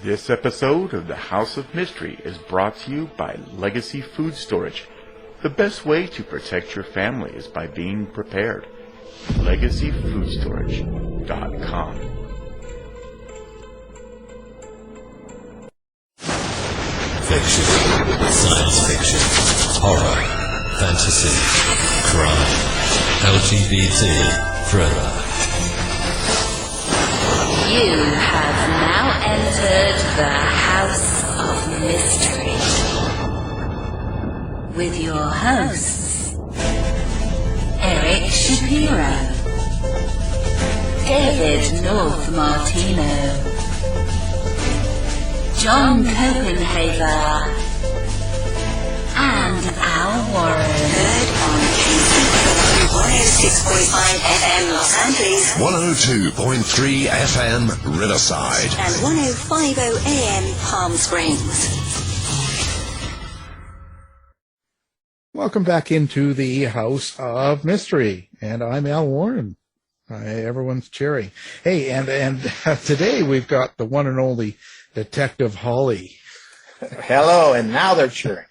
This episode of the House of Mystery is brought to you by Legacy Food Storage. The best way to protect your family is by being prepared. LegacyFoodStorage.com. Fiction, science fiction, horror, fantasy, crime, LGBT, thriller. You have now entered the House of Mystery with your hosts, Eric Shapiro, David North Martino, John Copenhaver, and Al Warren. Heard on 106.5 FM Los Angeles, 102.3 FM Riverside, and 105.0 AM Palm Springs. Welcome back into the House of Mystery, and I'm Al Warren. Everyone's cheering. Hey, and today we've got the one and only Detective Holly. Hello, and now they're cheering.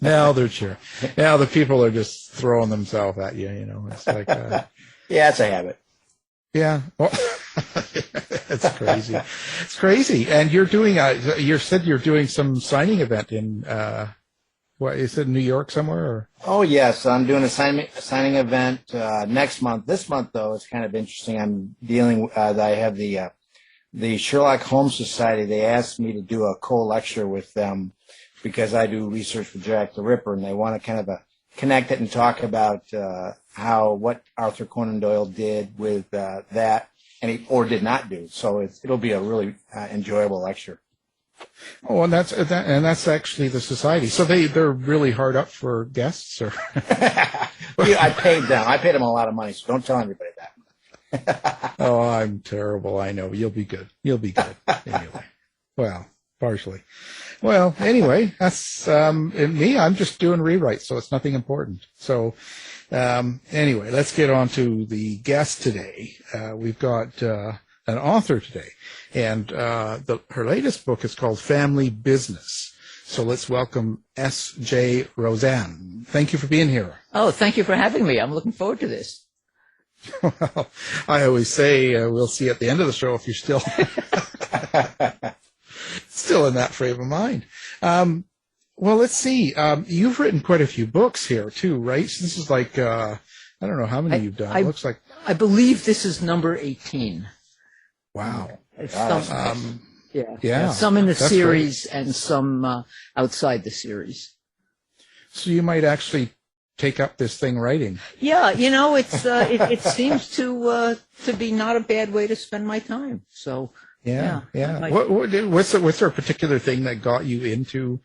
Now they're cheering. Now the people are just throwing themselves at you, you know. It's like... yeah, it's a habit. Yeah. Well, it's crazy. It's crazy. And you're doing you said you're doing some signing event in, what, is it New York somewhere? Or? Oh, yes. I'm doing a signing event next month. This month, though, it's kind of interesting. I'm dealing I have the Sherlock Holmes Society. They asked me to do a co-lecture with them because I do research for Jack the Ripper, and they want to kind of connect it and talk about what Arthur Conan Doyle did with that, or did not do. So it'll be a really enjoyable lecture. Oh, and that's actually the society. So they're really hard up for guests, or I paid them. I paid them a lot of money, so don't tell anybody that. Oh, I'm terrible. I know. You'll be good. You'll be good. Anyway. Well, partially. Well, anyway, that's me. I'm just doing rewrites, so it's nothing important. So anyway, let's get on to the guest today. We've got an author today, and her latest book is called Family Business. So let's welcome S.J. Rozan. Thank you for being here. Oh, thank you for having me. I'm looking forward to this. Well, I always say we'll see at the end of the show if you're still in that frame of mind. Well, let's see. You've written quite a few books here too, right? So this is like I don't know how many you've done. It looks like I believe this is number 18. Wow. Yeah. Some in the series great. And some outside the series. So you might actually take up this thing writing. Yeah, you know, it's it seems to be not a bad way to spend my time. So yeah. Was there a particular thing that got you into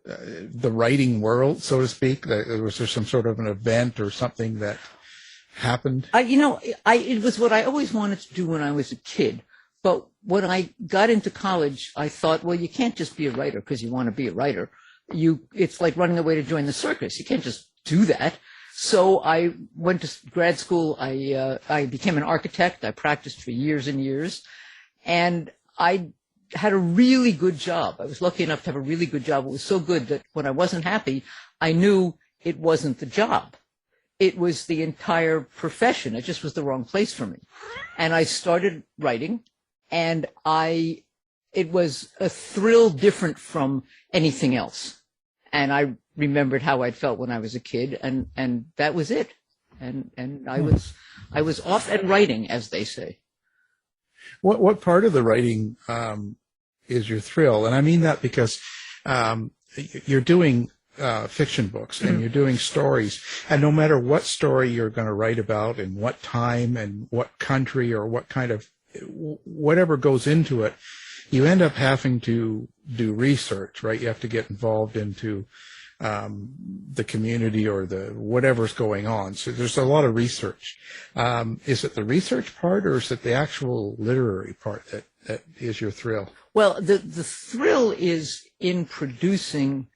the writing world, so to speak? Was there some sort of an event or something that happened? It was what I always wanted to do when I was a kid. But when I got into college, I thought, well, you can't just be a writer because you want to be a writer. It's like running away to join the circus. You can't just do that. So I went to grad school. I became an architect. I practiced for years and years. And I had a really good job. I was lucky enough to have a really good job. It was so good that when I wasn't happy, I knew it wasn't the job. It was the entire profession. It just was the wrong place for me. And I started writing, and it was a thrill different from anything else. And I remembered how I'd felt when I was a kid, and that was it. And I was off and writing, as they say. What part of the writing is your thrill? And I mean that because you're doing fiction books and you're doing stories, and no matter what story you're going to write about and what time and what country or what kind of whatever goes into it, you end up having to do research, right? You have to get involved into the community or the whatever's going on. So there's a lot of research. Is it the research part, or is it the actual literary part that is your thrill? Well, the thrill is in producing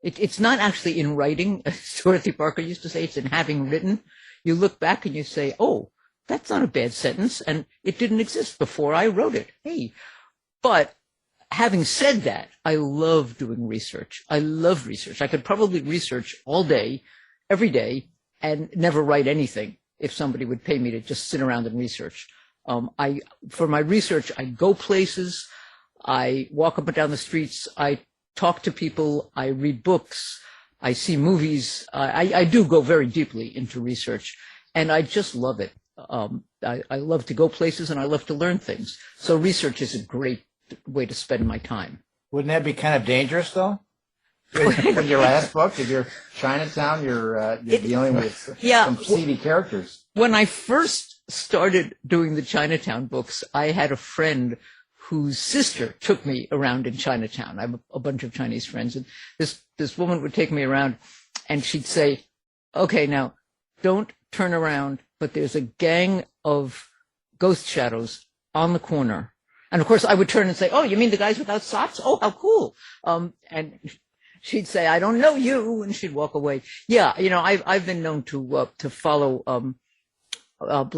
it's not actually in writing, as Dorothy Parker used to say, it's in having written. You look back and you say, oh, that's not a bad sentence, and it didn't exist before I wrote it. Hey, But having said that, I love doing research. I love research. I could probably research all day, every day, and never write anything if somebody would pay me to just sit around and research. For my research, I go places, I walk up and down the streets, I talk to people, I read books, I see movies. I do go very deeply into research, and I just love it. I love to go places, and I love to learn things. So research is a great way to spend my time. Wouldn't that be kind of dangerous, though? In your last book, if you're Chinatown, you're dealing with some seedy characters. When I first started doing the Chinatown books, I had a friend whose sister took me around in Chinatown. I have a bunch of Chinese friends, and this woman would take me around, and she'd say, "Okay, now don't turn around, but there's a gang of ghost shadows on the corner." And of course, I would turn and say, "Oh, you mean the guys without socks? Oh, how cool!" And she'd say, "I don't know you," and she'd walk away. Yeah, I've been known to follow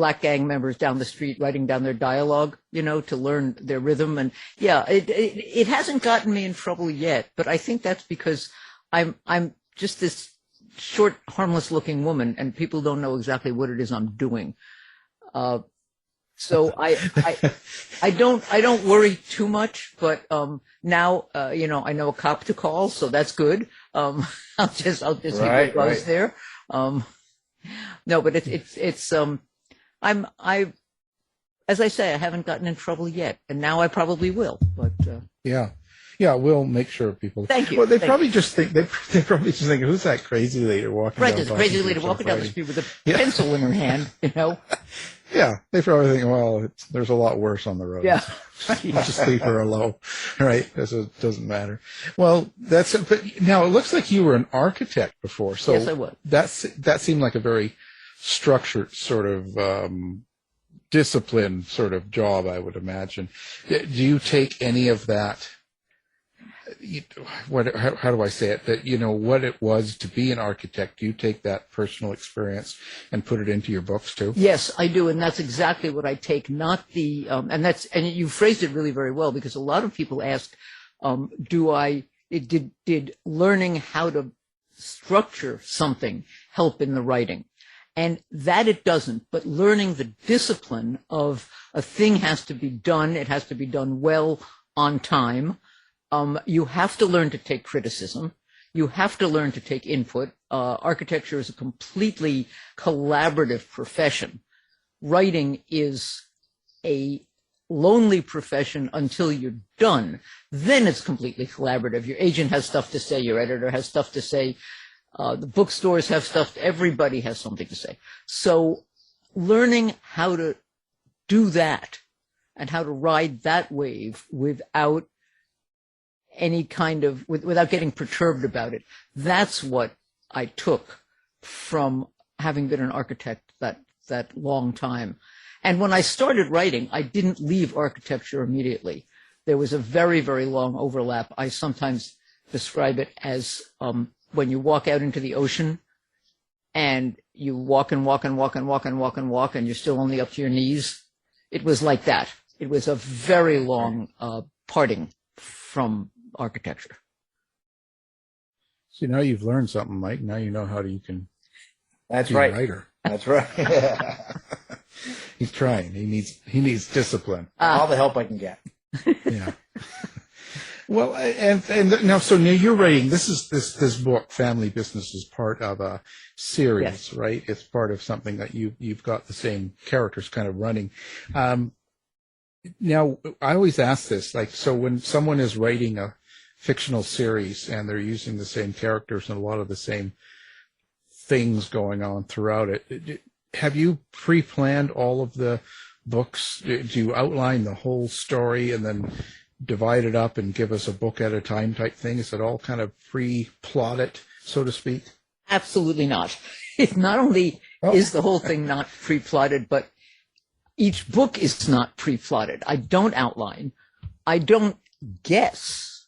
black gang members down the street, writing down their dialogue, to learn their rhythm. And yeah, it hasn't gotten me in trouble yet, but I think that's because I'm just this short, harmless-looking woman, and people don't know exactly what it is I'm doing. So I don't worry too much, but now I know a cop to call, so that's good. I'll just keep a buzz there. No, but it's as I say, I haven't gotten in trouble yet, and now I probably will. But yeah, we'll make sure people. Thank you. Well, they probably just think who's that crazy lady walking? Right, there's a crazy lady walking down the street with a pencil in her hand. Yeah, they probably think, well, there's a lot worse on the road. Yeah. Just leave her alone, right? Because it doesn't matter. Well, that's it. But now it looks like you were an architect before. So yes, I was. That seemed like a very structured sort of disciplined sort of job, I would imagine. Do you take any of that? How do I say it? That what it was to be an architect. Do you take that personal experience and put it into your books too? Yes, I do, and that's exactly what I take. Not the and you phrased it really very well, because a lot of people ask, did learning how to structure something help in the writing? And that it doesn't, but learning the discipline of a thing has to be done. It has to be done well, on time. You have to learn to take criticism. You have to learn to take input. Architecture is a completely collaborative profession. Writing is a lonely profession until you're done. Then it's completely collaborative. Your agent has stuff to say. Your editor has stuff to say. The bookstores have stuff. Everybody has something to say. So learning how to do that and how to ride that wave without any kind of, without getting perturbed about it. That's what I took from having been an architect that long time. And when I started writing, I didn't leave architecture immediately. There was a very, very long overlap. I sometimes describe it as when you walk out into the ocean and you walk and walk and walk and walk and walk and walk, and you're still only up to your knees. It was like that. It was a very long parting from architecture. See, now you've learned something, Mike. Now you know how you can That's be right. a writer. That's right. He's trying. He needs discipline. All the help I can get. Yeah. Well, and now, so now you're writing. This book, Family Business, is part of a series, yes. Right? It's part of something that you've got the same characters kind of running. Now, I always ask this, so when someone is writing a fictional series and they're using the same characters and a lot of the same things going on throughout it, have you pre-planned all of the books? Do you outline the whole story and then divide it up and give us a book at a time type thing? Is it all kind of pre-plotted, so to speak? Absolutely not. It not only is the whole thing not pre-plotted, but each book is not pre-plotted. I don't outline. I don't guess,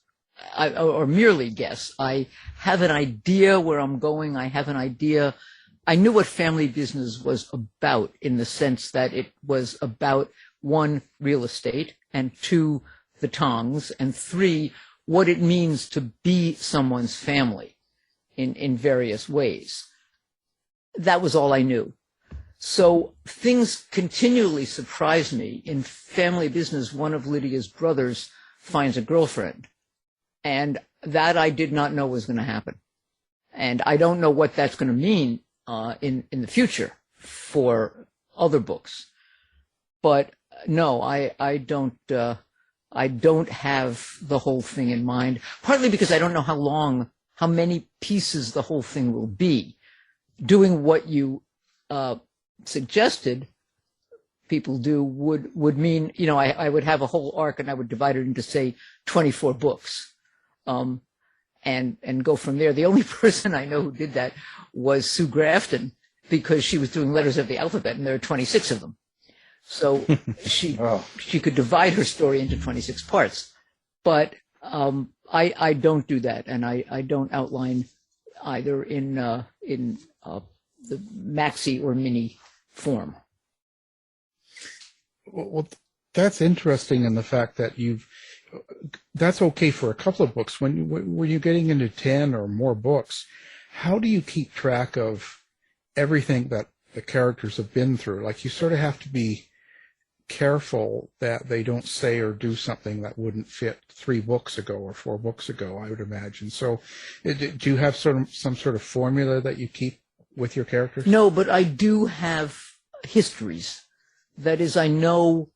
or merely guess. I have an idea where I'm going. I have an idea. I knew what Family Business was about, in the sense that it was about, one, real estate, and two, the Tongs, and 3, what it means to be someone's family in various ways. That was all I knew. So things continually surprise me. In family business, one of Lydia's brothers finds a girlfriend, and that I did not know was going to happen. And I don't know what that's going to mean in the future for other books. But no, I don't have the whole thing in mind, partly because I don't know how many pieces the whole thing will be. Doing what you suggested people do would mean, I would have a whole arc and I would divide it into, say, 24 books, and go from there. The only person I know who did that was Sue Grafton, because she was doing letters of the alphabet, and there are 26 of them. So she could divide her story into 26 parts. But I don't do that, and I don't outline either in the maxi or mini form. Well, that's interesting in the fact that that's okay for a couple of books. When you're getting into 10 or more books, how do you keep track of everything that the characters have been through? Like, you sort of have to be careful that they don't say or do something that wouldn't fit 3 books ago or 4 books ago, I would imagine. So do you have some sort of formula that you keep with your characters? No, but I do have histories. That is, I know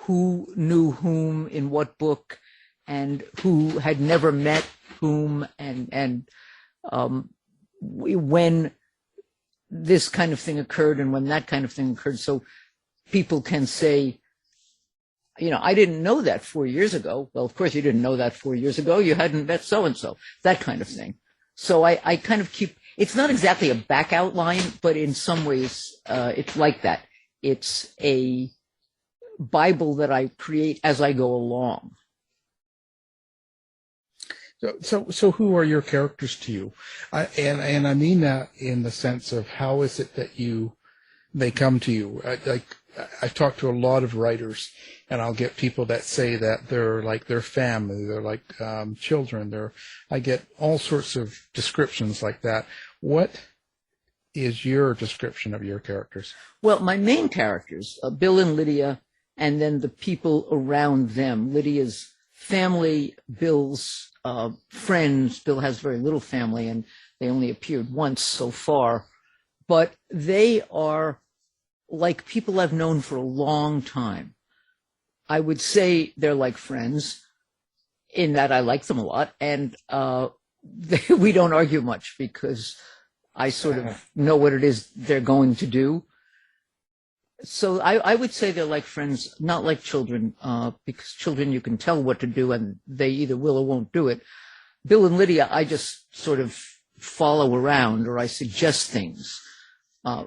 who knew whom in what book, and who had never met whom, and when this kind of thing occurred and when that kind of thing occurred. So people can say, I didn't know that 4 years ago. Well, of course you didn't know that 4 years ago. You hadn't met so-and-so, that kind of thing. So I kind of keep, it's not exactly a back outline, but in some ways it's like that. It's a Bible that I create as I go along. So who are your characters to you? And I mean that in the sense of, how is it that they come to you? I've talked to a lot of writers, and I'll get people that say that they're like their family, they're like children. I get all sorts of descriptions like that. What is your description of your characters? Well, my main characters, Bill and Lydia, and then the people around them. Lydia's family, Bill's friends. Bill has very little family, and they only appeared once so far. But they are like people I've known for a long time. I would say they're like friends, in that I like them a lot, and we don't argue much, because I sort of know what it is they're going to do. So I would say they're like friends, not like children, because children, you can tell what to do and they either will or won't do it. Bill and Lydia, I just sort of follow around, or I suggest things,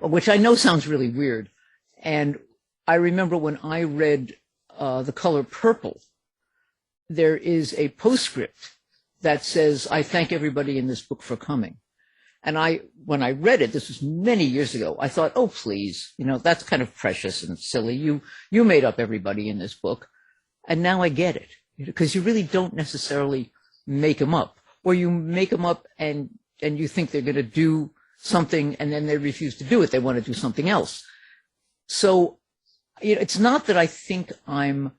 which I know sounds really weird. And I remember when I read The Color Purple, there is a postscript that says, "I thank everybody in this book for coming." And when I read it, this was many years ago, I thought, oh, please, that's kind of precious and silly. You made up everybody in this book. And now I get it, because you really don't necessarily make them up, or you make them up and you think they're going to do something, and then they refuse to do it. They want to do something else. So, it's not that I think I'm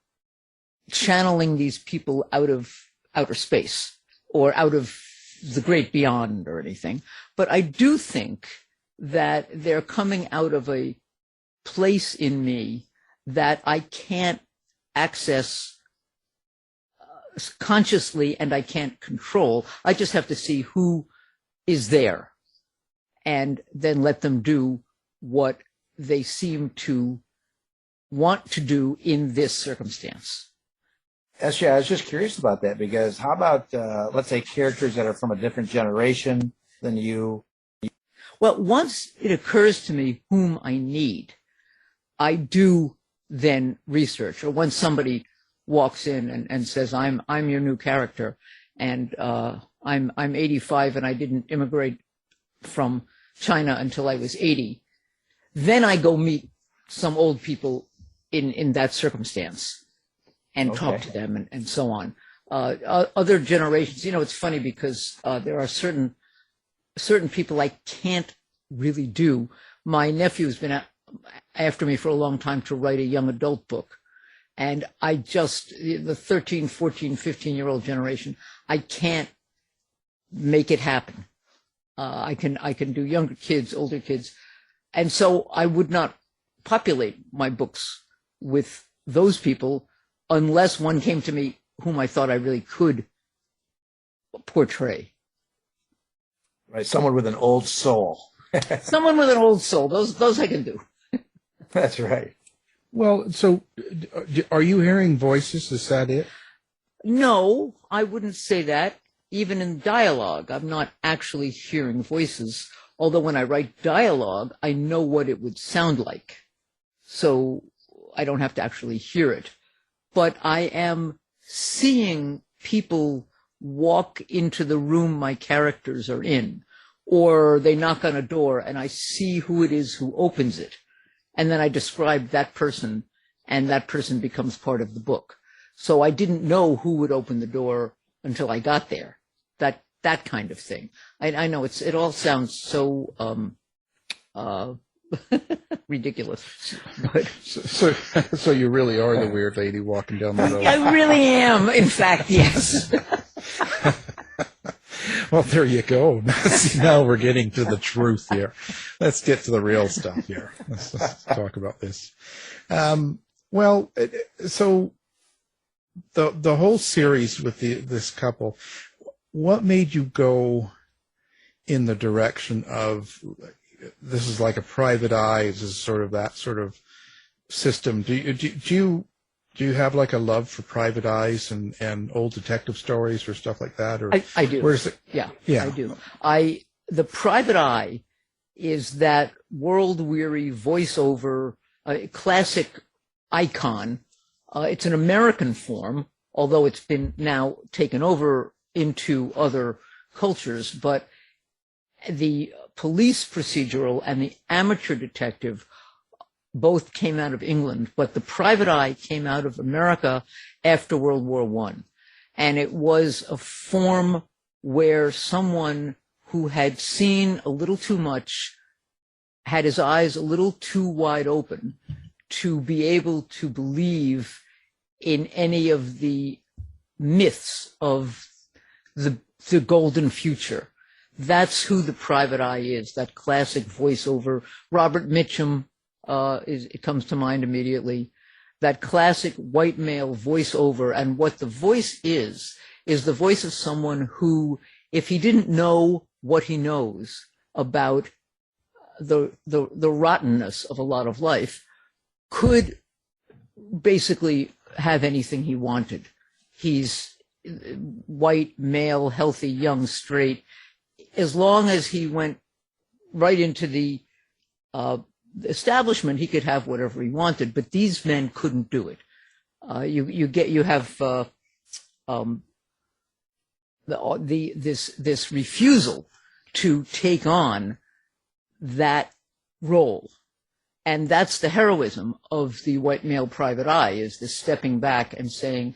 channeling these people out of outer space or out of the great beyond or anything, but I do think that they're coming out of a place in me that I can't access consciously, and I can't control. I just have to see who is there, and then let them do what they seem to want to do in this circumstance. Actually, I was just curious about that, because how about, let's say, characters that are from a different generation than you? Well, once it occurs to me whom I need, I do then research. Or when somebody walks in and says, I'm your new character, and I'm 85 and I didn't immigrate from China until I was 80, then I go meet some old people in that circumstance. and talk to them and so on. Other generations, it's funny because there are certain people I can't really do. My nephew's been after me for a long time to write a young adult book. And the 13, 14, 15-year-old generation, I can't make it happen. I can do younger kids, older kids. And so I would not populate my books with those people unless one came to me whom I thought I really could portray. Right, someone with an old soul. Someone with an old soul. Those I can do. That's right. Well, so are you hearing voices? Is that it? No, I wouldn't say that. Even in dialogue, I'm not actually hearing voices. Although when I write dialogue, I know what it would sound like. So I don't have to actually hear it. But I am seeing people walk into the room my characters are in, or they knock on a door and I see who it is who opens it. And then I describe that person, and that person becomes part of the book. So I didn't know who would open the door until I got there. That kind of thing. I know it all sounds so ridiculous. But so you really are the weird lady walking down the road. I really am, in fact, yes. Well, there you go. See, now we're getting to the truth here. Let's get to the real stuff here. Let's talk about this. So the whole series with this couple, what made you go in the direction of this is like a private eye? This is sort of that sort of system. Do you have like a love for private eyes and old detective stories or stuff like that? Or I do. Where's it? Yeah, yeah, I do. The private eye is that world-weary voiceover, classic icon. It's an American form, although it's been now taken over into other cultures. But the police procedural and the amateur detective both came out of England, but the private eye came out of America after World War I. And it was a form where someone who had seen a little too much had his eyes a little too wide open to be able to believe in any of the myths of the golden future. That's who the private eye is, that classic voiceover. Robert Mitchum, it comes to mind immediately. That classic white male voiceover, and what the voice is the voice of someone who, if he didn't know what he knows about the rottenness of a lot of life, could basically have anything he wanted. He's white, male, healthy, young, straight. As long as he went right into the establishment, he could have whatever he wanted, but these men couldn't do it. You have this refusal to take on that role, and that's the heroism of the white male private eye, is this stepping back and saying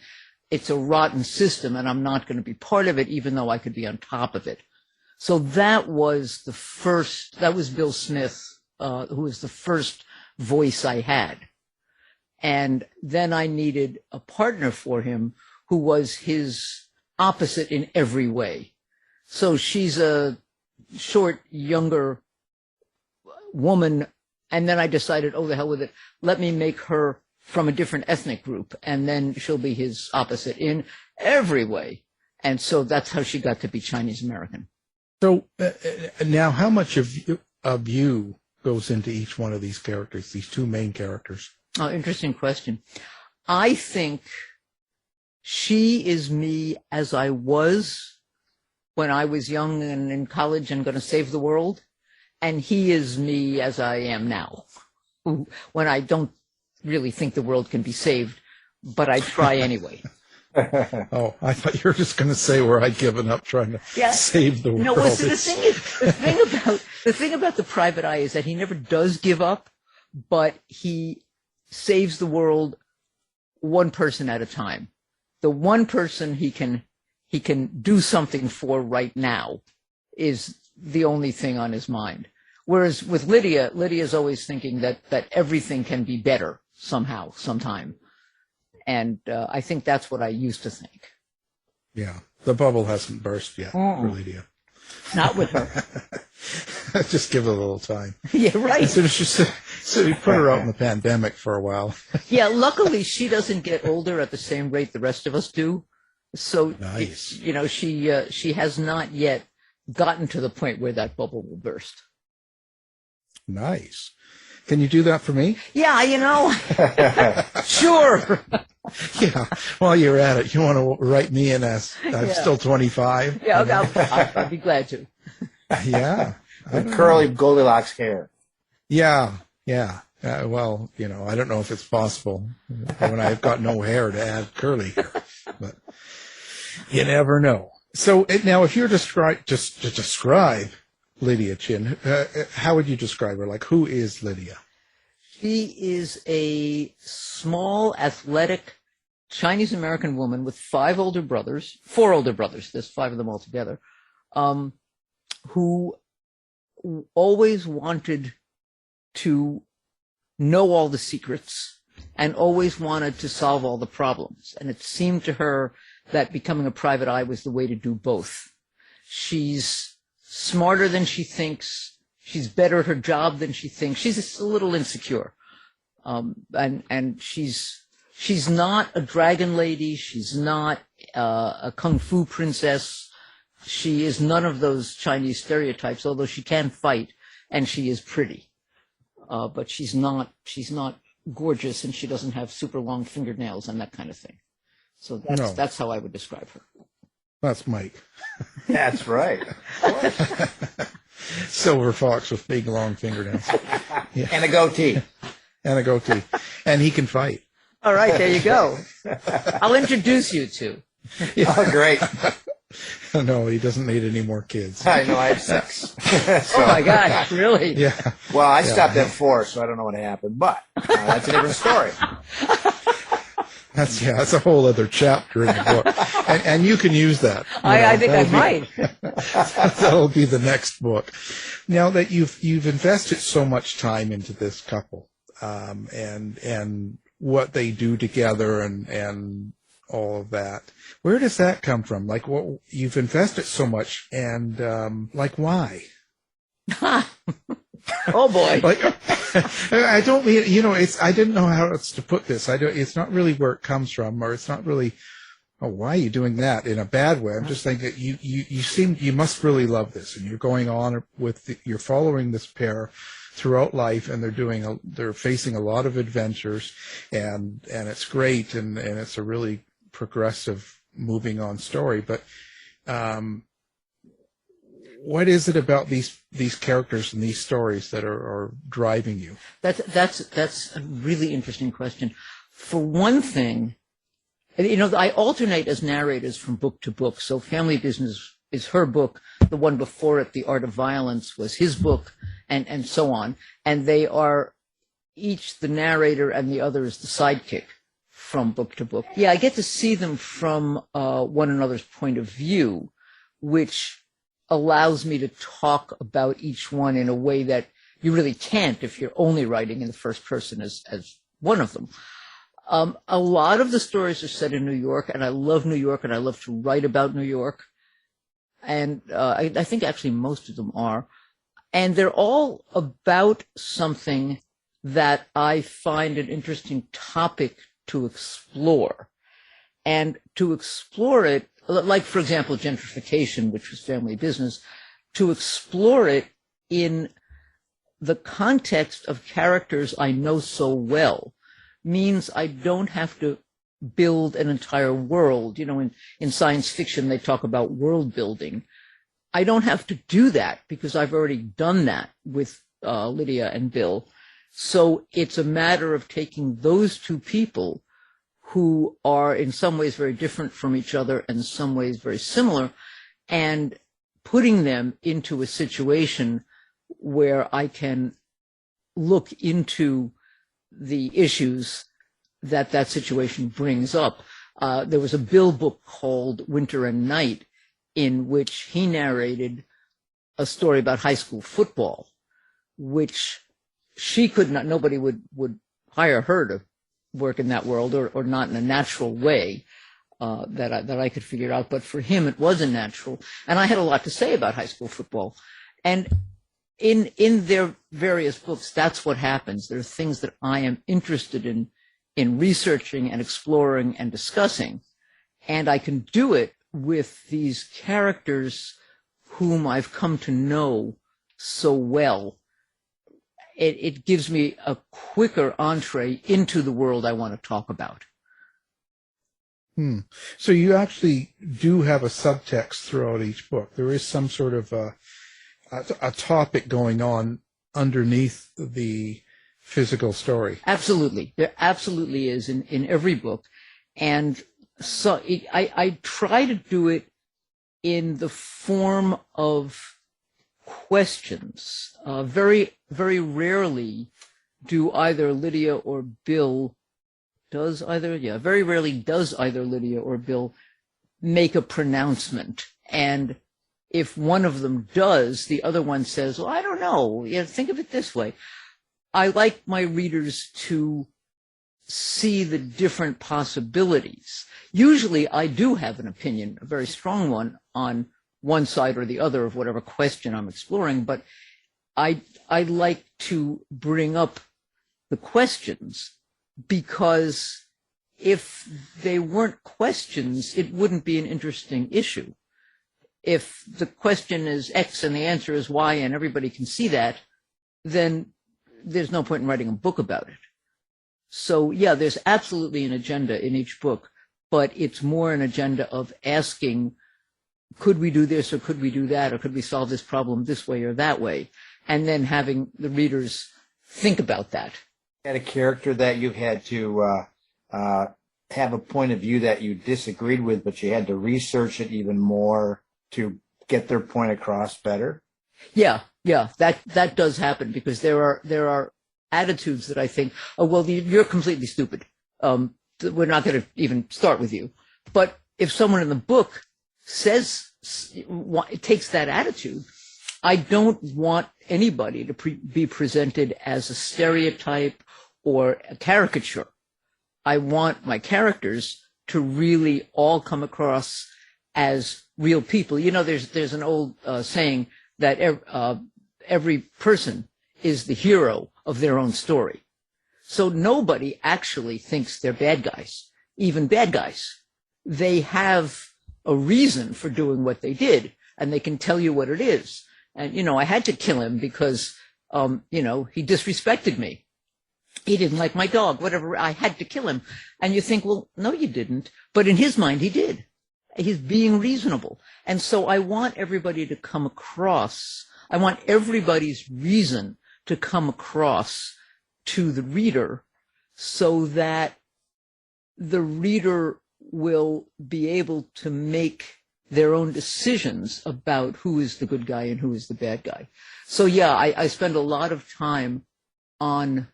it's a rotten system and I'm not going to be part of it, even though I could be on top of it. So that was Bill Smith, who was the first voice I had. And then I needed a partner for him who was his opposite in every way. So she's a short, younger woman, and then I decided, oh, the hell with it. Let me make her from a different ethnic group, and then she'll be his opposite in every way. And so that's how she got to be Chinese American. So now how much of you goes into each one of these characters, these two main characters? Oh, interesting question. I think she is me as I was when I was young and in college and going to save the world. And he is me as I am now, when I don't really think the world can be saved, but I try anyway. Oh, I thought you were just going to say where I'd given up trying to save the world. No, well, so the thing about the private eye is that he never does give up, but he saves the world one person at a time. The one person he can do something for right now is the only thing on his mind. Whereas with Lydia's always thinking that everything can be better somehow, sometime. And I think that's what I used to think. Yeah, the bubble hasn't burst yet for Lydia. Not with her. Just give it a little time. Yeah, right. So we put her out in the pandemic for a while. Yeah, luckily she doesn't get older at the same rate the rest of us do. So, nice. She has not yet gotten to the point where that bubble will burst. Nice. Can you do that for me? Yeah, sure. Yeah. While you're at it, you want to write me in as I'm still 25? Yeah, I'd be glad to. Yeah. With curly Goldilocks hair. Yeah. Well, I don't know if it's possible when I've got no hair to add curly hair, but you never know. So now, if you're to describe Lydia Chin, how would you describe her? Like, who is Lydia? She is a small, athletic Chinese-American woman with four older brothers, there's 5 of them altogether, who always wanted to know all the secrets and always wanted to solve all the problems. And it seemed to her that becoming a private eye was the way to do both. She's smarter than she thinks. She's better at her job than she thinks. She's a little insecure. And she's not a dragon lady. She's not a kung fu princess. She is none of those Chinese stereotypes, although she can fight and she is pretty. But she's not gorgeous, and she doesn't have super long fingernails and that kind of thing. So that's how I would describe her. That's Mike. That's right. Silver fox with big long fingernails. Yeah. And a goatee. And he can fight. All right, there you go. I'll introduce you to. Yeah. Oh, great. No, he doesn't need any more kids. I know, I have 6. So, oh, my gosh, really? Yeah. Well, I stopped at 4, so I don't know what happened, but that's a different story. That's a whole other chapter in the book. And you can use that. I think I might. That'll be the next book. Now that you've invested so much time into this couple, and what they do together and all of that, where does that come from? Like, what you've invested so much, and why? Oh boy! Like, I don't mean, I didn't know how else to put this. It's not really where it comes from, or it's not really. Oh, why are you doing that in a bad way? I'm just thinking that you must really love this, and you're going on you're following this pair throughout life, and they're facing a lot of adventures, and it's great, and it's a really progressive, moving on story. But what is it about these characters and these stories that are driving you? That's a really interesting question. For one thing, I alternate as narrators from book to book. So Family Business is her book. The one before it, The Art of Violence, was his book, and so on. And they are each the narrator and the other is the sidekick from book to book. Yeah, I get to see them from one another's point of view, which allows me to talk about each one in a way that you really can't if you're only writing in the first person as one of them. A lot of the stories are set in New York, and I love New York, and I love to write about New York. And I think actually most of them are. And they're all about something that I find an interesting topic to explore. And to explore it, like, for example, gentrification, which was Family Business, to explore it in the context of characters I know so well means I don't have to build an entire world. In science fiction, they talk about world building. I don't have to do that because I've already done that with Lydia and Bill. So it's a matter of taking those two people who are in some ways very different from each other and in some ways very similar, and putting them into a situation where I can look into the issues that situation brings up. There was a Bill book called Winter and Night, in which he narrated a story about high school football, which she could not, nobody would hire her to work in that world, or not in a natural way that I could figure out. But for him, it was a natural. And I had a lot to say about high school football. And in their various books, that's what happens. There are things that I am interested in researching and exploring and discussing. And I can do it with these characters whom I've come to know so well. It gives me a quicker entree into the world I want to talk about. So you actually do have a subtext throughout each book. There is some sort of a topic going on underneath the physical story. Absolutely. There absolutely is in every book. And so I try to do it in the form of questions. Very, very rarely do either Lydia or Bill very rarely does either Lydia or Bill make a pronouncement. And if one of them does, the other one says, well, I don't know. Think of it this way. I like my readers to see the different possibilities. Usually I do have an opinion, a very strong one, on one side or the other of whatever question I'm exploring, but I like to bring up the questions, because if they weren't questions, it wouldn't be an interesting issue. If the question is X and the answer is Y and everybody can see that, then there's no point in writing a book about it. So yeah, there's absolutely an agenda in each book, but it's more an agenda of asking, could we do this or could we do that, or could we solve this problem this way or that way? And then having the readers think about that. Had a character that you had to have a point of view that you disagreed with, but you had to research it even more to get their point across better? Yeah, that does happen, because there are attitudes that I think, oh, well, you're completely stupid. We're not going to even start with you. But if someone in the book takes that attitude, I don't want anybody to be presented as a stereotype or a caricature. I want my characters to really all come across as real people. There's an old saying that every person is the hero of their own story. So nobody actually thinks they're bad guys, even bad guys. They have a reason for doing what they did, and they can tell you what it is. And, I had to kill him because, he disrespected me. He didn't like my dog, whatever. I had to kill him. And you think, well, no, you didn't. But in his mind, he did. He's being reasonable. And so I want everybody to come across. I want everybody's reason to come across to the reader, so that the reader will be able to make their own decisions about who is the good guy and who is the bad guy. So yeah, I spend a lot of time on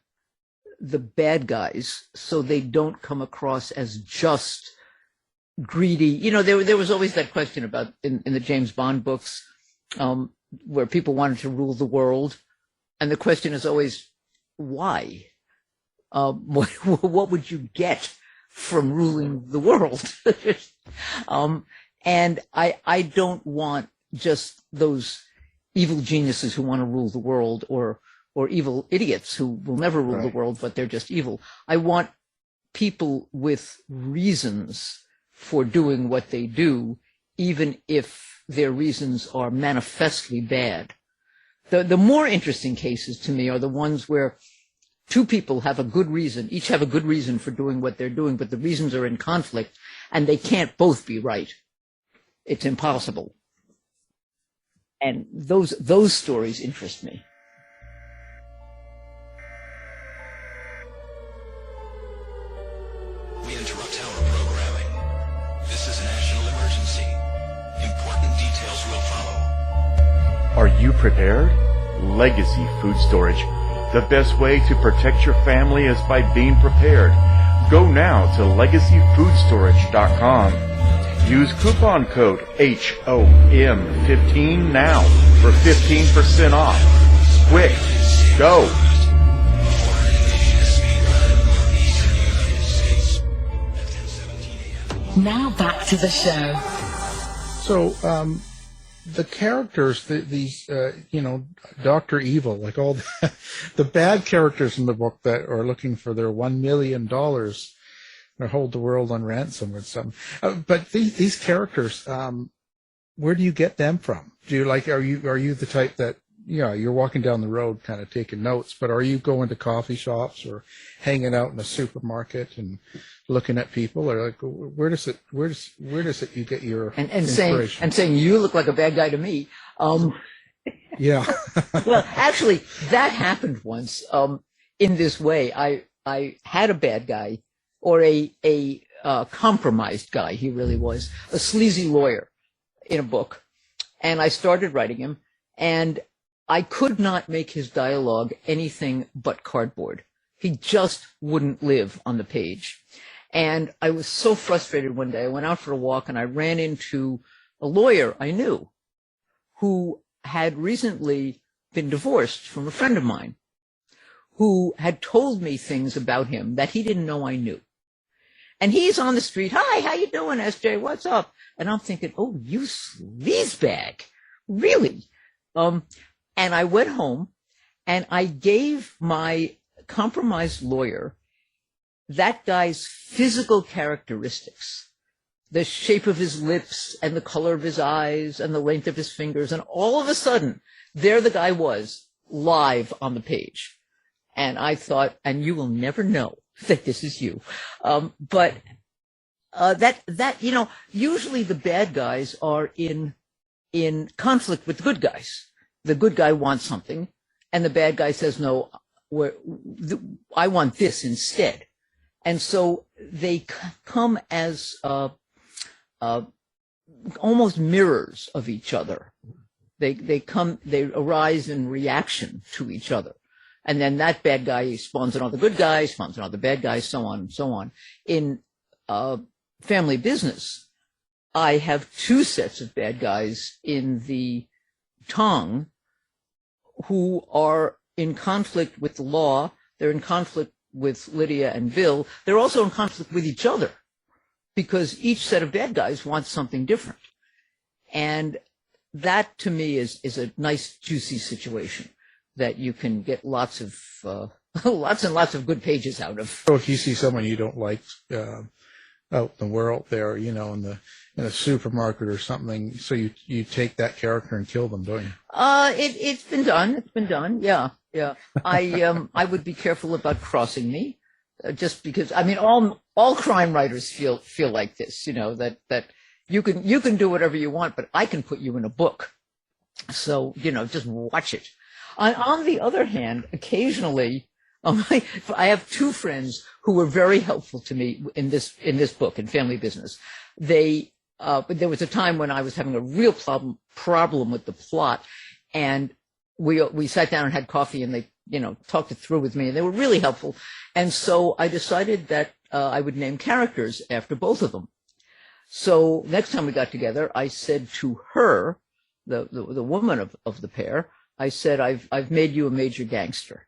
the bad guys, so they don't come across as just greedy. There was always that question about in the James Bond books, where people wanted to rule the world, and the question is always, why? What would you get from ruling the world? And I don't want just those evil geniuses who want to rule the world, or evil idiots who will never rule the world, but they're just evil. I want people with reasons for doing what they do, even if their reasons are manifestly bad. The more interesting cases to me are the ones where two people have a good reason, each have a good reason for doing what they're doing, but the reasons are in conflict, and they can't both be right. It's impossible. And those stories interest me. We interrupt our programming. This is a national emergency. Important details will follow. Are you prepared? Legacy Food Storage. The best way to protect your family is by being prepared. Go now to legacyfoodstorage.com. Use coupon code HOM15 now for 15% off. Quick, go! Now back to the show. So, the characters, these, Dr. Evil, like all the bad characters in the book that are looking for their $1 million or hold the world on ransom or something. But these characters, where do you get them from? Do you are you the type that, you're walking down the road kind of taking notes, but are you going to coffee shops or hanging out in a supermarket and looking at people, or where does it you get your inspiration? saying you look like a bad guy to me? Yeah. Well, actually, that happened once. In this way, I had a bad guy, or a compromised guy. He really was a sleazy lawyer in a book, and I started writing him, and I could not make his dialogue anything but cardboard. He just wouldn't live on the page. And I was so frustrated one day. I went out for a walk and I ran into a lawyer I knew who had recently been divorced from a friend of mine who had told me things about him that he didn't know I knew. And he's on the street. Hi, how you doing, SJ? What's up? And I'm thinking, oh, you sleazebag. Really? And I went home and I gave my compromised lawyer that guy's physical characteristics, the shape of his lips and the color of his eyes and the length of his fingers. And all of a sudden, there the guy was live on the page. And I thought, and you will never know that this is you. But usually the bad guys are in conflict with the good guys. The good guy wants something, and the bad guy says, no, I want this instead. And so they come as almost mirrors of each other. They arise in reaction to each other. And then that bad guy spawns another good guy, spawns another bad guy, so on and so on. In family business, I have two sets of bad guys in the Tong who are in conflict with the law. They're in conflict with Lydia and Bill. They're also in conflict with each other because each set of bad guys wants something different. And that to me is a nice juicy situation that you can get lots and lots of good pages out of. So if you see someone you don't like out in the world there, in a supermarket or something, so you take that character and kill them, don't you? It's been done. It's been done. Yeah. I would be careful about crossing me, just because, all crime writers feel like this, that you can do whatever you want, but I can put you in a book. So, just watch it. On the other hand, occasionally, I have two friends who were very helpful to me in this book, in family business. But there was a time when I was having a real problem with the plot, and we sat down and had coffee, and they, talked it through with me, and they were really helpful. And so I decided that I would name characters after both of them. So next time we got together, I said to her, the woman of the pair, I said, I've made you a major gangster.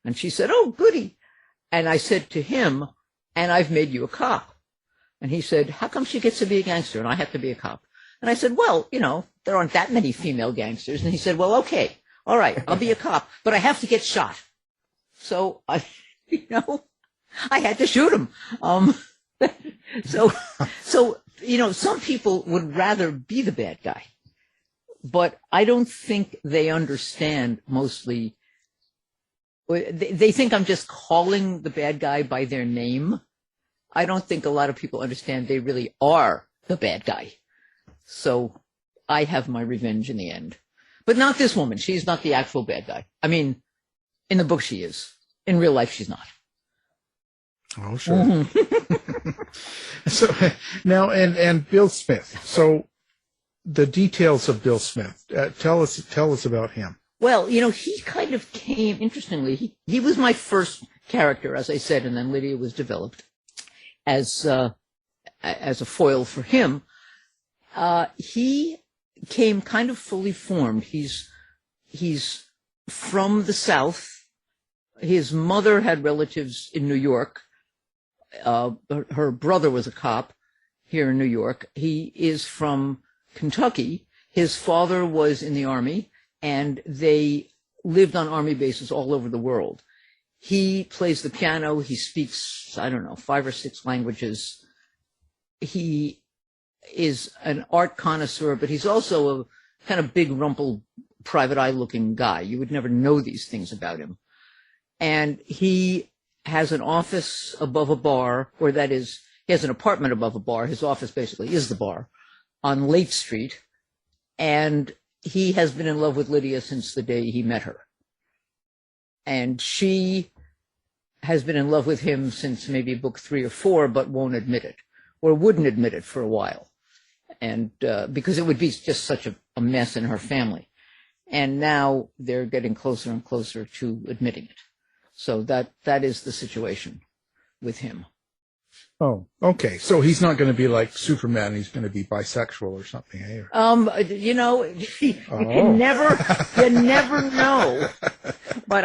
And she said, oh, goody. And I said to him, and I've made you a cop. And he said, how come she gets to be a gangster and I have to be a cop? And I said, well, there aren't that many female gangsters. And he said, well, okay, all right, I'll be a cop, but I have to get shot. So I had to shoot him. So some people would rather be the bad guy, but I don't think they understand mostly. They think I'm just calling the bad guy by their name. I don't think a lot of people understand they really are the bad guy. So I have my revenge in the end. But not this woman. She's not the actual bad guy. In the book she is. In real life she's not. Oh, sure. Mm-hmm. So now, and Bill Smith. So the details of Bill Smith. Tell us about him. Well, he kind of came, interestingly, he was my first character, as I said, and then Lydia was developed. as a foil for him. He came kind of fully formed. He's from the South. His mother had relatives in New York. Her brother was a cop here in New York. He is from Kentucky. His father was in the Army, and they lived on Army bases all over the world. He plays the piano. He speaks, I don't know, 5 or 6 languages. He is an art connoisseur, but he's also a kind of big, rumpled, private eye looking guy. You would never know these things about him. And he has an office above a bar, or that is, he has an apartment above a bar. His office basically is the bar on Lake Street. And he has been in love with Lydia since the day he met her. And she has been in love with him since maybe book 3 or 4, but won't admit it, or wouldn't admit it for a while. And because it would be just such a mess in her family. And now they're getting closer and closer to admitting it. So that is the situation with him. Oh, okay. So he's not going to be like Superman. He's going to be bisexual or something, eh? You know, you never know. But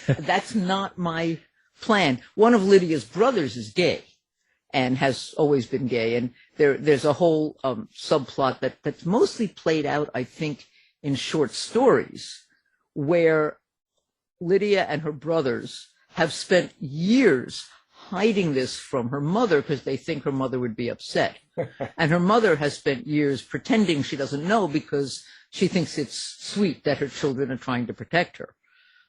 that's not my plan. One of Lydia's brothers is gay and has always been gay. And there's a whole subplot that's mostly played out, I think, in short stories where Lydia and her brothers have spent years hiding this from her mother because they think her mother would be upset. And her mother has spent years pretending she doesn't know because she thinks it's sweet that her children are trying to protect her.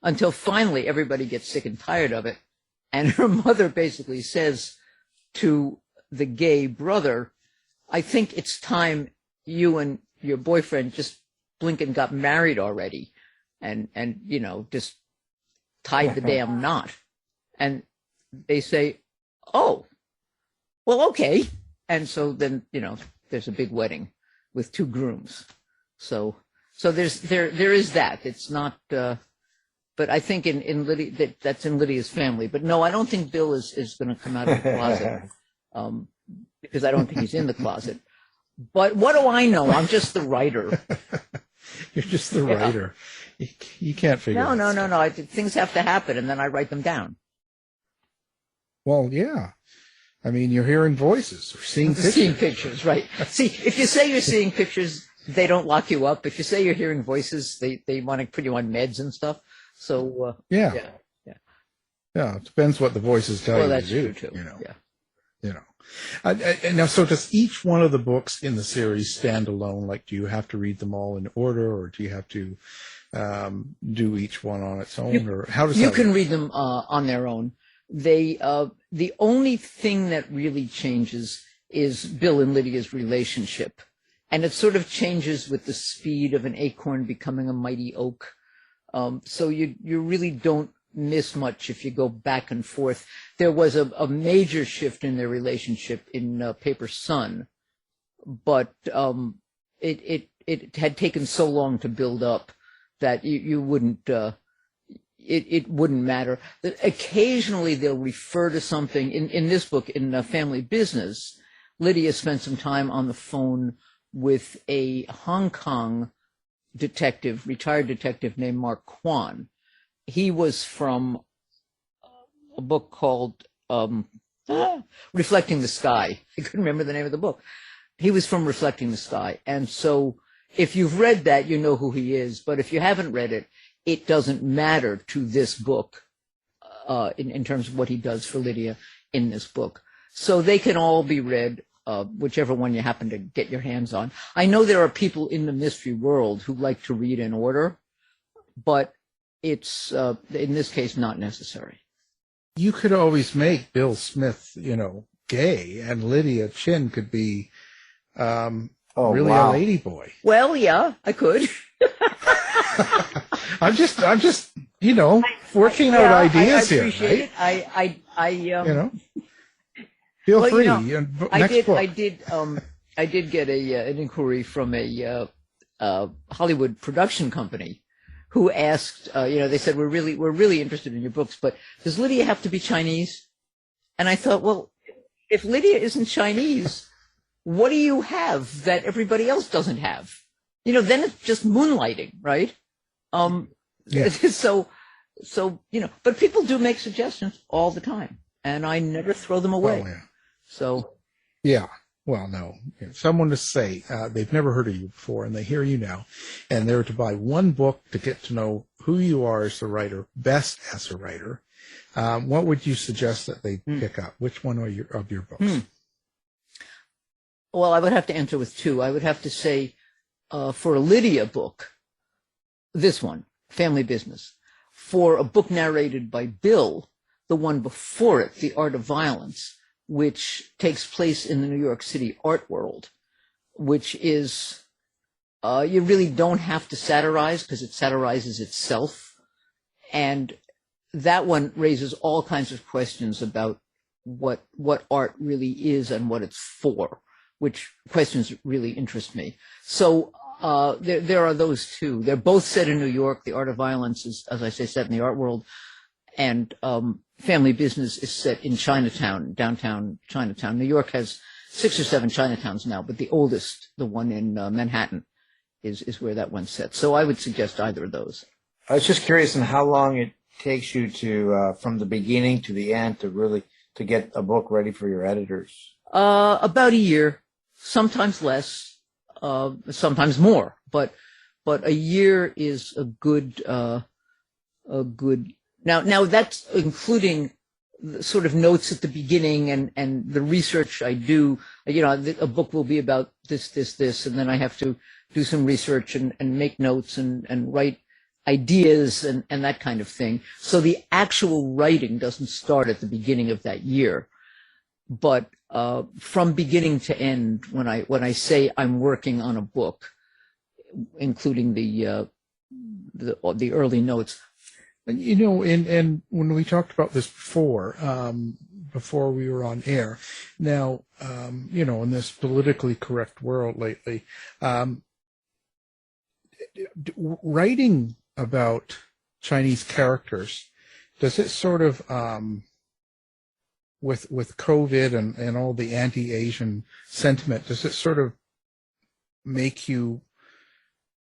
Until finally everybody gets sick and tired of it. And her mother basically says to the gay brother, I think it's time you and your boyfriend just blink and got married already. And you know, just tied the damn knot. And they say, oh, well, okay. And so then, you know, there's a big wedding with 2 grooms. So there is that. It's not, but I think in Lydia, that's in Lydia's family. But no, I don't think Bill is going to come out of the closet, because I don't think he's in the closet. But what do I know? I'm just the writer. You're just the writer. You can't figure it out. No. Things have to happen, and then I write them down. Well, yeah. I mean, you're hearing voices or seeing pictures. Seeing pictures, right. See, if you say you're seeing pictures, they don't lock you up. If you say you're hearing voices, they want to put you on meds and stuff. So, yeah, it depends what the voices tell you that's to do. True too. You know. Yeah. You know. Now, so does each one of the books in the series stand alone? Like, do you have to read them all in order, or do you have to do each one on its own, or how does that work? You can read them on their own. The only thing that really changes is Bill and Lydia's relationship. And it sort of changes with the speed of an acorn becoming a mighty oak. So you really don't miss much if you go back and forth. There was a major shift in their relationship in Paper Sun, but it had taken so long to build up that you wouldn't it wouldn't matter. Occasionally they'll refer to something in this book, in Family Business. Lydia spent some time on the phone with a Hong Kong detective, retired detective named Mark Kwan. He was from a book called Reflecting the Sky. I couldn't remember the name of the book. He was from Reflecting the Sky. And so if you've read that, you know who he is. But if you haven't read it, it doesn't matter to this book in terms of what he does for Lydia in this book. So they can all be read, whichever one you happen to get your hands on. I know there are people in the mystery world who like to read in order, but it's, in this case, not necessary. You could always make Bill Smith, gay, and Lydia Chin could be really a lady boy. Well, yeah, I could. I'm just, working out ideas here. Appreciate right? it. Feel free. I did get an inquiry from a Hollywood production company who asked, they said, we're really interested in your books, but does Lydia have to be Chinese? And I thought, well, if Lydia isn't Chinese, what do you have that everybody else doesn't have? Then it's just moonlighting, right? Yeah. So, but people do make suggestions all the time, and I never throw them away. Oh, yeah. So. Yeah. Well, no. If someone to say they've never heard of you before, and they hear you now, and they're to buy one book to get to know who you are as a writer, best as a writer, what would you suggest that they pick up? Which one of your books? Well, I would have to answer with two. I would have to say, for a Lydia book, this one, Family Business. For a book narrated by Bill, the one before it, The Art of Violence, which takes place in the New York City art world, which is, you really don't have to satirize because it satirizes itself. And that one raises all kinds of questions about what art really is and what it's for, which questions really interest me. So there are those two. They're both set in New York. The Art of Violence is, as I say, set in the art world. And Family Business is set in Chinatown, downtown Chinatown. New York has 6 or 7 Chinatowns now, but the oldest, the one in Manhattan, is where that one's set. So I would suggest either of those. I was just curious on how long it takes you to, from the beginning to the end, to get a book ready for your editors. About a year, sometimes less, sometimes more, but a year is a good. Now that's including the sort of notes at the beginning and the research I do. A book will be about this, and then I have to do some research and make notes and write ideas and that kind of thing. So the actual writing doesn't start at the beginning of that year, but from beginning to end, when I say I'm working on a book, including the early notes. And when we talked about this before we were on air, now, in this politically correct world lately, writing about Chinese characters, does it sort of, with COVID and all the anti-Asian sentiment, does it sort of make you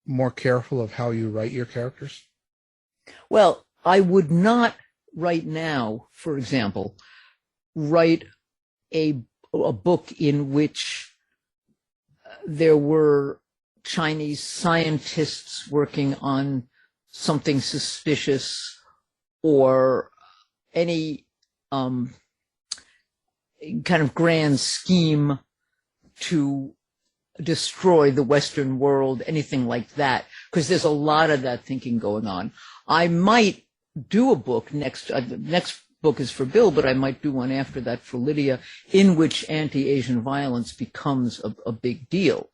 more careful of how you write your characters? Well, I would not right now, for example, write a book in which there were Chinese scientists working on something suspicious or any kind of grand scheme to destroy the Western world, anything like that, because there's a lot of that thinking going on. I might do a book next. The next book is for Bill, but I might do one after that for Lydia, in which anti-Asian violence becomes a big deal,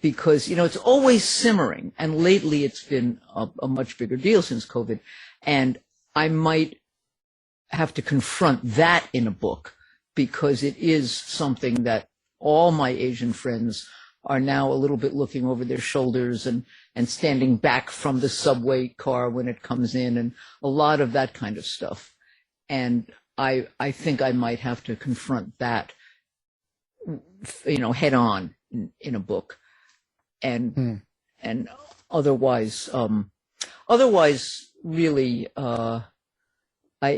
because it's always simmering, and lately it's been a much bigger deal since COVID, and I might have to confront that in a book, because it is something that all my Asian friends are now a little bit looking over their shoulders and standing back from the subway car when it comes in, and a lot of that kind of stuff. And I think I might have to confront that, head on in a book. And otherwise really,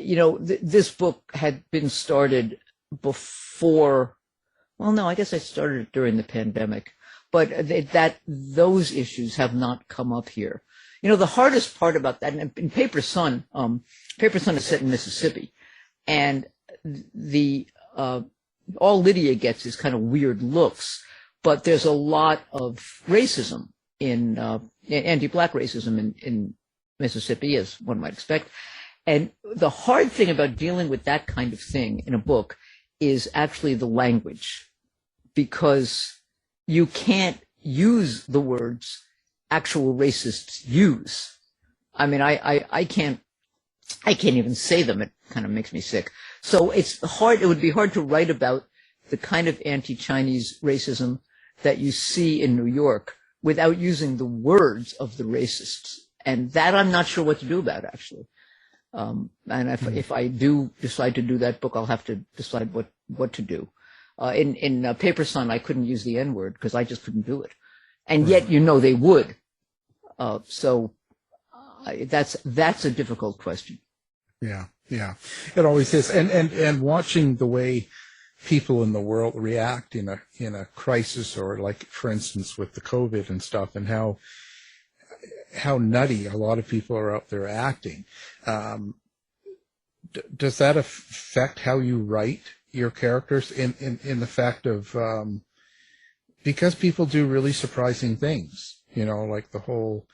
this book had been started before. Well, no, I guess I started it during the pandemic, but those issues have not come up here. The hardest part about that, in Paper Sun is set in Mississippi, and all Lydia gets is kind of weird looks, but there's a lot of racism anti-black racism in Mississippi, as one might expect. And the hard thing about dealing with that kind of thing in a book is actually the language, because you can't use the words actual racists use. I mean, I can't even say them. It kind of makes me sick. So it's hard. It would be hard to write about the kind of anti-Chinese racism that you see in New York without using the words of the racists. And that I'm not sure what to do about, actually. And if I do decide to do that book, I'll have to decide what to do. In Paper Son, I couldn't use the N-word because I just couldn't do it. And yet, they would. That's a difficult question. Yeah, yeah. It always is. And watching the way people in the world react in a crisis, or like, for instance, with the COVID and stuff, and how nutty a lot of people are out there acting. Does that affect how you write your characters in the fact of, because people do really surprising things, like the whole,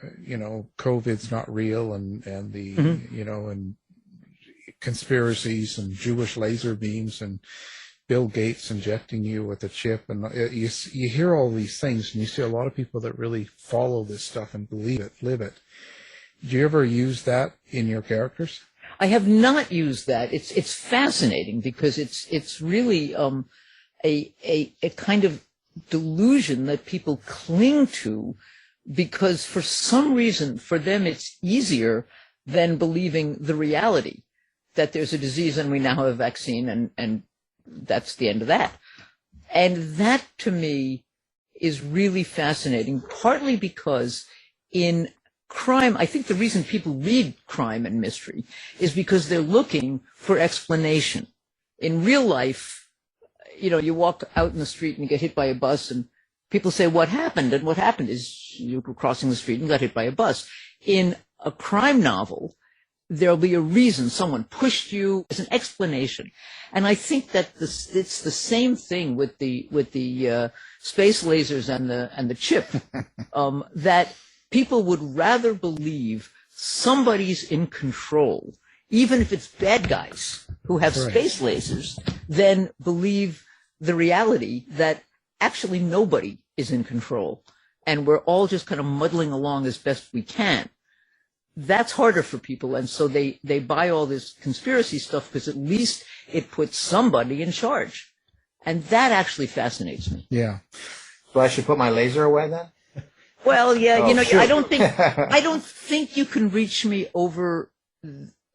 COVID's not real, and the, and conspiracies and Jewish laser beams and Bill Gates injecting you with a chip, and you hear all these things, and you see a lot of people that really follow this stuff and believe it, live it. Do you ever use that in your characters? I have not used that. It's fascinating because it's really a kind of delusion that people cling to, because for some reason for them it's easier than believing the reality that there's a disease and we now have a vaccine, and that's the end of that. And that, to me, is really fascinating, partly because in crime, I think the reason people read crime and mystery is because they're looking for explanation. In real life, you walk out in the street and you get hit by a bus, and people say, what happened? And what happened is you were crossing the street and got hit by a bus. In a crime novel, there'll be a reason. Someone pushed you. There's an explanation. And I think that it's the same thing with the space lasers and the chip, that people would rather believe somebody's in control, even if it's bad guys who have space lasers, than believe the reality that actually nobody is in control, and we're all just kind of muddling along as best we can. That's harder for people, and so they buy all this conspiracy stuff because at least it puts somebody in charge. And that actually fascinates me. Yeah. So I should put my laser away then? Well, yeah, shoot. I don't think you can reach me over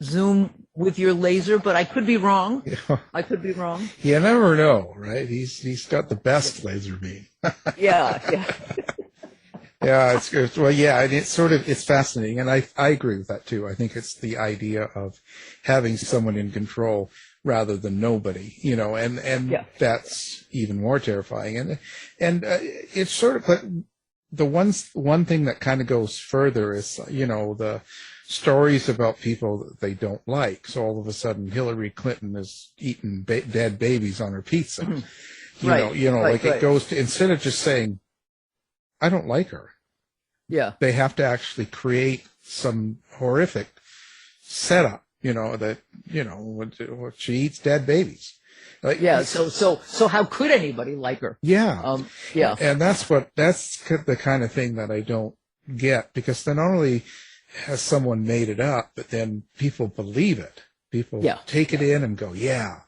Zoom with your laser, but I could be wrong. Yeah. I could be wrong. You never know, right? He's got the best laser beam. Yeah. Yeah, it's good. Well, yeah, and it's fascinating, and I agree with that too. I think it's the idea of having someone in control rather than nobody, and yeah. That's even more terrifying. And it's sort of, but the one thing that kind of goes further is, the stories about people that they don't like. So all of a sudden, Hillary Clinton is eating dead babies on her pizza. Mm-hmm. Right. It goes to, instead of just saying, I don't like her. Yeah. They have to actually create some horrific setup, that, she eats dead babies. Like, yeah. So how could anybody like her? Yeah. Yeah. And that's the kind of thing that I don't get, because then not only has someone made it up, but then people believe it. People take it in and go, yeah.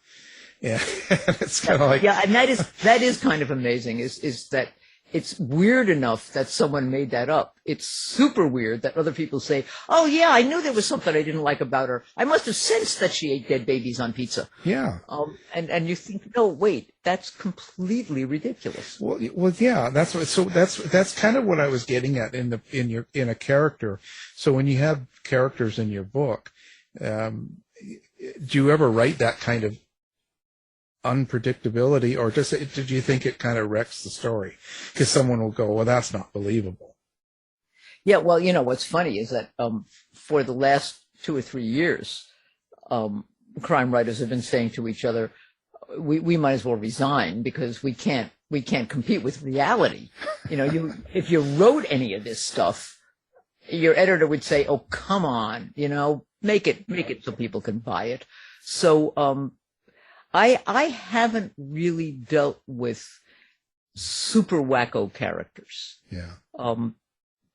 It's kind of like, yeah. And that is kind of amazing, is that it's weird enough that someone made that up. It's super weird that other people say, oh, yeah, I knew there was something I didn't like about her. I must have sensed that she ate dead babies on pizza. Yeah. And you think, no, wait, that's completely ridiculous. Well, yeah, that's kind of what I was getting at in a character. So when you have characters in your book, do you ever write that kind of unpredictability, or did you think it kind of wrecks the story? Because someone will go, well, that's not believable. Yeah, well, what's funny is that for the last 2 or 3 years, crime writers have been saying to each other, we might as well resign because we can't compete with reality. If you wrote any of this stuff, your editor would say, oh, come on, make it so people can buy it. So I haven't really dealt with super wacko characters. Yeah.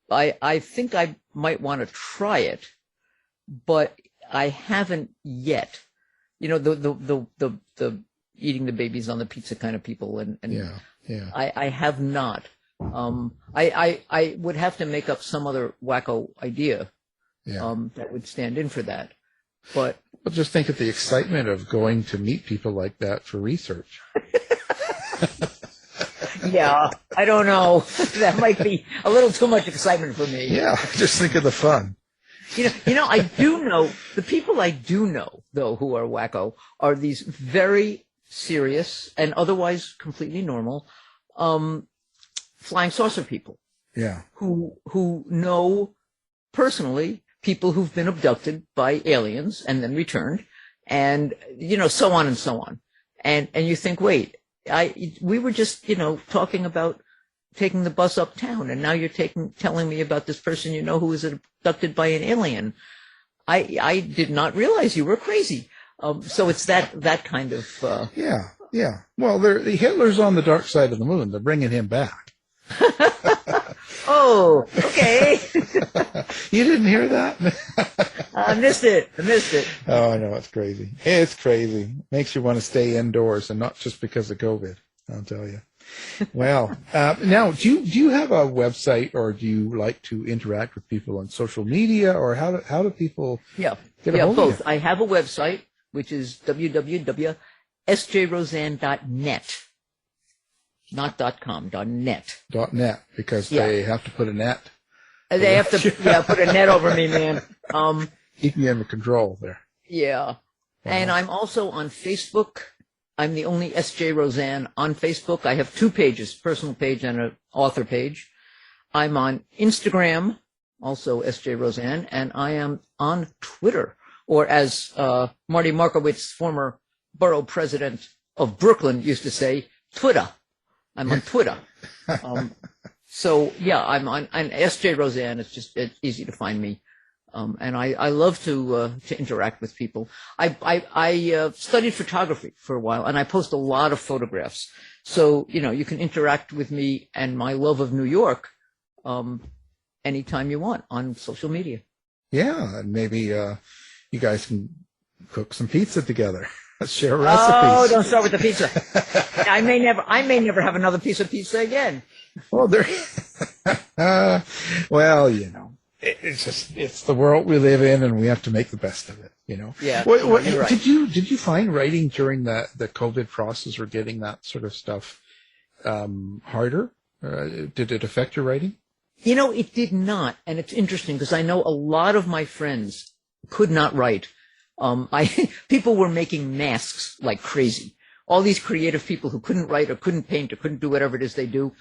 I think I might want to try it, but I haven't yet. The eating the babies on the pizza kind of people, and yeah. I have not. I would have to make up some other wacko idea that would stand in for that. But just think of the excitement of going to meet people like that for research. yeah, I don't know. That might be a little too much excitement for me. Yeah, just think of the fun. I do know, the people I do know, though, who are wacko, are these very serious and otherwise completely normal flying saucer people. Yeah. Who know personally people who've been abducted by aliens and then returned, and so on and so on. And you think, wait, we were just talking about taking the bus uptown, and now you're telling me about this person who was abducted by an alien. I did not realize you were crazy. So it's that kind of yeah. Well, Hitler's on the dark side of the moon. They're bringing him back. Oh, okay. You didn't hear that? I missed it. Oh, I know, it's crazy. It's crazy. Makes you want to stay indoors, and not just because of COVID, I'll tell you. Well, now, do you have a website, or do you like to interact with people on social media, or how do people get a hold both. of you? I have a website, which is www.sjroseanne.net. Not .com, .net. .net, because they have to put a net. They have to put a net over me, man. Keep me under control there. Yeah. Wow. And I'm also on Facebook. I'm the only S.J. Rozan on Facebook. I have 2 pages, personal page and an author page. I'm on Instagram, also S.J. Rozan, and I am on Twitter, or as Marty Markowitz, former borough president of Brooklyn, used to say, Twitter. I'm on Twitter. So yeah, I'm on S.J. Rozan. It's easy to find me. And I love to interact with people. I studied photography for a while, and I post a lot of photographs. So, you can interact with me and my love of New York, anytime you want on social media. Yeah. And maybe, you guys can cook some pizza together. Share recipes. Oh, don't start with the pizza. I may never have another piece of pizza again. Well, it's the world we live in, and we have to make the best of it, Yeah. What, you're right. did you find writing during the COVID process, or getting that sort of stuff harder? Did it affect your writing? It did not, and it's interesting because I know a lot of my friends could not write. People were making masks like crazy. All these creative people who couldn't write or couldn't paint or couldn't do whatever it is they do,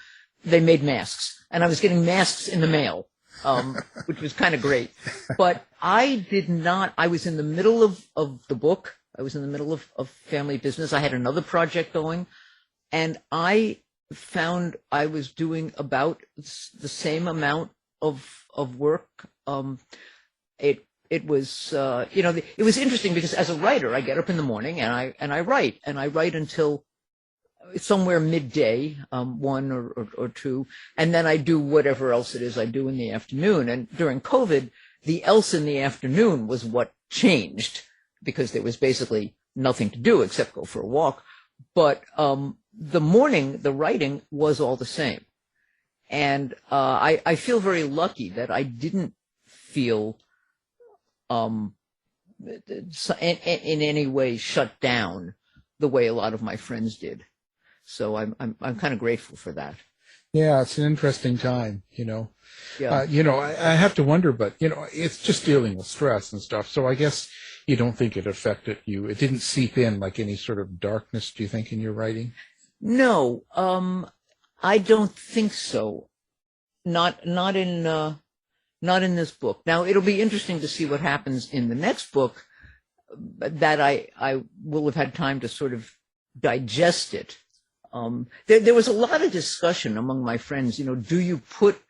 they made masks, and I was getting masks in the mail. Which was kind of great. But I did not. I was in the middle of the book. I was in the middle of family business. I had another project going, and I found I was doing about the same amount of work. It was it was interesting because as a writer, I get up in the morning and I write until somewhere midday, 1 or 2, and then I do whatever else it is I do in the afternoon. And during COVID, the else in the afternoon was what changed, because there was basically nothing to do except go for a walk. But the morning, the writing was all the same. And I feel very lucky that I didn't feel in any way shut down the way a lot of my friends did. So I'm kind of grateful for that. Yeah, it's an interesting time, Yeah. I have to wonder, but it's just dealing with stress and stuff. So I guess you don't think it affected you. It didn't seep in like any sort of darkness, do you think, in your writing? No, I don't think so. Not in this book. Now it'll be interesting to see what happens in the next book. That I will have had time to sort of digest it. There was a lot of discussion among my friends, do you put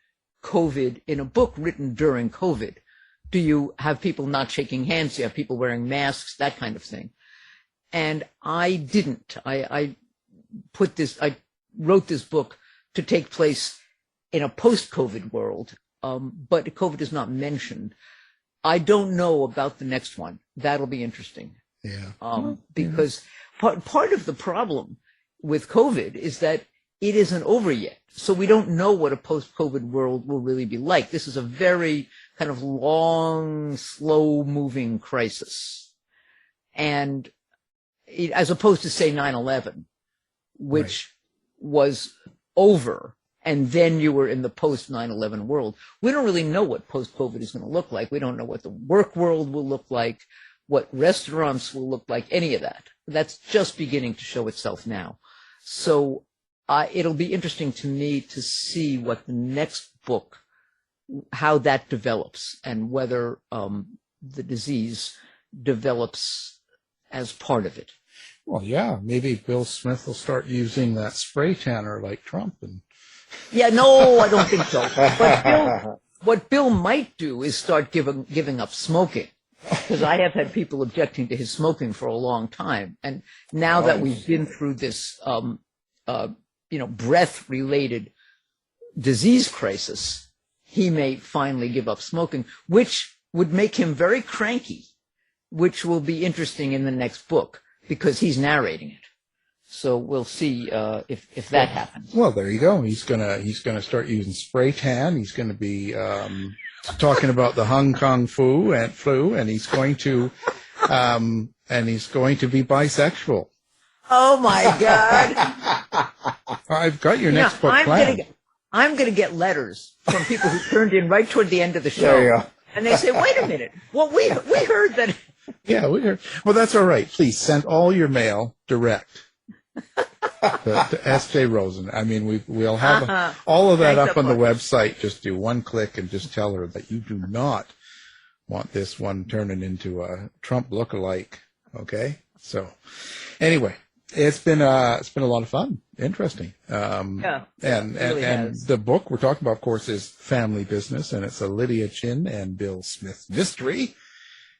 COVID in a book written during COVID? Do you have people not shaking hands? Do you have people wearing masks? That kind of thing. And I didn't. I wrote this book to take place in a post-COVID world, but COVID is not mentioned. I don't know about the next one. That'll be interesting. Yeah. Because part of the problem with COVID is that it isn't over yet. So we don't know what a post-COVID world will really be like. This is a very kind of long, slow-moving crisis. And as opposed to, say, 9/11, which was over, and then you were in the post-9/11 world. We don't really know what post-COVID is going to look like. We don't know what the work world will look like, what restaurants will look like, any of that. That's just beginning to show itself now. So it'll be interesting to me to see what the next book, how that develops, and whether the disease develops as part of it. Well, yeah, maybe Bill Smith will start using that spray tanner like Trump. Yeah, no, I don't think so. But what Bill might do is start giving up smoking, because I have had people objecting to his smoking for a long time. And now that we've been through this, breath-related disease crisis, he may finally give up smoking, which would make him very cranky, which will be interesting in the next book, because he's narrating it. So we'll see if that happens. Well, there you go. He's gonna start using spray tan. He's going to be talking about the Hong Kong flu, and he's going to be bisexual. Oh my God! I've got your next book planned. I'm going to get letters from people who turned in right toward the end of the show. There you go. And they say, "Wait a minute. Well, we heard that." Yeah, we heard. Well, that's all right. Please send all your mail direct to S.J. Rozan. I mean, we'll have all of that up on the website. Just do one click and just tell her that you do not want this one turning into a Trump lookalike. Okay. So, anyway, it's been a lot of fun. Interesting. And the book we're talking about, of course, is Family Business, and it's a Lydia Chin and Bill Smith mystery.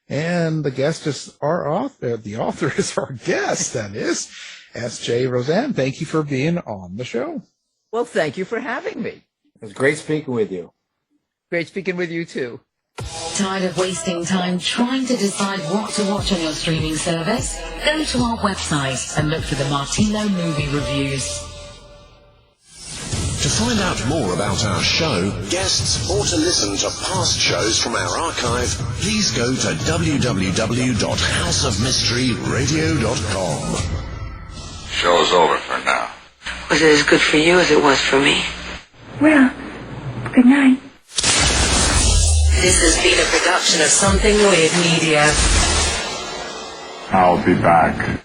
And the guest is our author. The author is our guest. That is S.J. Rozan. Thank you for being on the show. Well, thank you for having me. It was great speaking with you. Great speaking with you too. Tired of wasting time trying to decide what to watch on your streaming service? Go to our website and look for the Martino movie reviews. To find out more about our show, guests, or to listen to past shows from our archive, please go to www.houseofmysteryradio.com. Show's over for now. Was it as good for you as it was for me? Well, good night. This has been a production of Something Weird Media. I'll be back.